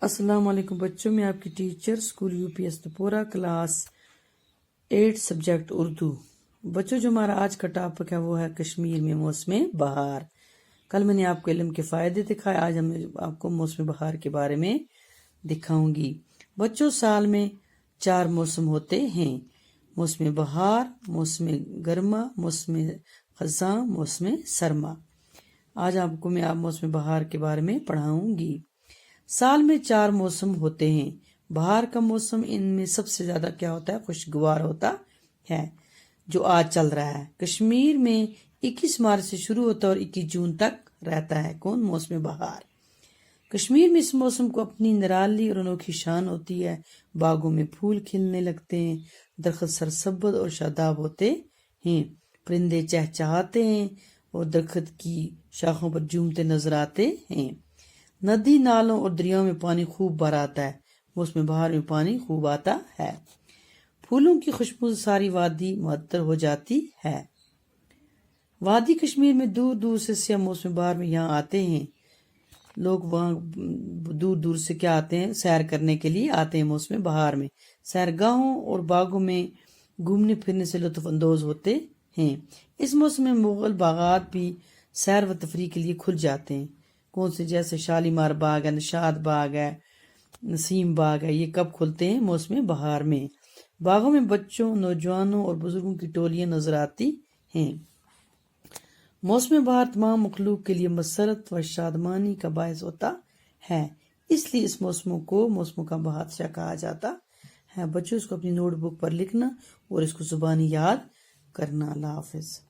السلام علیکم بچوں، میں آپ کی ٹیچر اسکول UPS پورا کلاس 8 سبجیکٹ اردو۔ بچوں، جو ہمارا آج کا ٹاپک ہے وہ ہے کشمیر میں موسم بہار۔ کل میں نے آپ کو علم کے فائدے دکھائے، آج ہم آپ کو موسم بہار کے بارے میں دکھاؤں گی۔ بچوں، سال میں 4 موسم ہوتے ہیں: موسم بہار، موسم گرما، موسم خزاں، موسم سرما۔ آج آپ کو میں موسم بہار کے بارے میں پڑھاؤں گی۔ سال میں 4 موسم ہوتے ہیں۔ بہار کا موسم ان میں سب سے زیادہ کیا ہوتا ہے؟ خوشگوار ہوتا ہے، جو آج چل رہا ہے۔ کشمیر میں 21 مارچ سے شروع ہوتا ہے اور 21 جون تک رہتا ہے۔ کون؟ موسم بہار۔ کشمیر میں اس موسم کو اپنی نرالی اور انوکھی شان ہوتی ہے۔ باغوں میں پھول کھلنے لگتے ہیں، درخت سرسبز اور شاداب ہوتے ہیں، پرندے چہچہاتے ہیں اور درخت کی شاخوں پر جھومتے نظر آتے ہیں۔ ندی، نالوں اور دریاؤں میں پانی خوب بھر آتا ہے۔ موسم بہار میں پانی خوب آتا ہے۔ پھولوں کی خوشبو سے ساری وادی معطر ہو جاتی ہے۔ وادی کشمیر میں دور دور سے سیاح موسم بہار میں یہاں آتے ہیں۔ لوگ وہاں دور دور سے کیا آتے ہیں؟ سیر کرنے کے لیے آتے ہیں موسم بہار میں۔ سیرگاہوں اور باغوں میں گھومنے پھرنے سے لطف اندوز ہوتے ہیں۔ اس موسم میں مغل باغات بھی سیر و تفریح کے لیے کھل جاتے ہیں۔ کون سے؟ جیسے شالیمار باغ ہے، نشاد باغ ہے، نسیم باغ ہے۔ یہ کب کھلتے ہیں؟ موسم بہار میں۔ باغوں میں بچوں، نوجوانوں اور بزرگوں کی ٹولیاں نظر آتی ہیں۔ موسم بہار تمام مخلوق کے لیے مسرت و شادمانی کا باعث ہوتا ہے، اس لیے اس موسم کا بادشاہ کہا جاتا ہے۔ بچوں، اس کو اپنی نوٹ بک پر لکھنا اور اس کو زبانی یاد کرنا۔ اللہ حافظ۔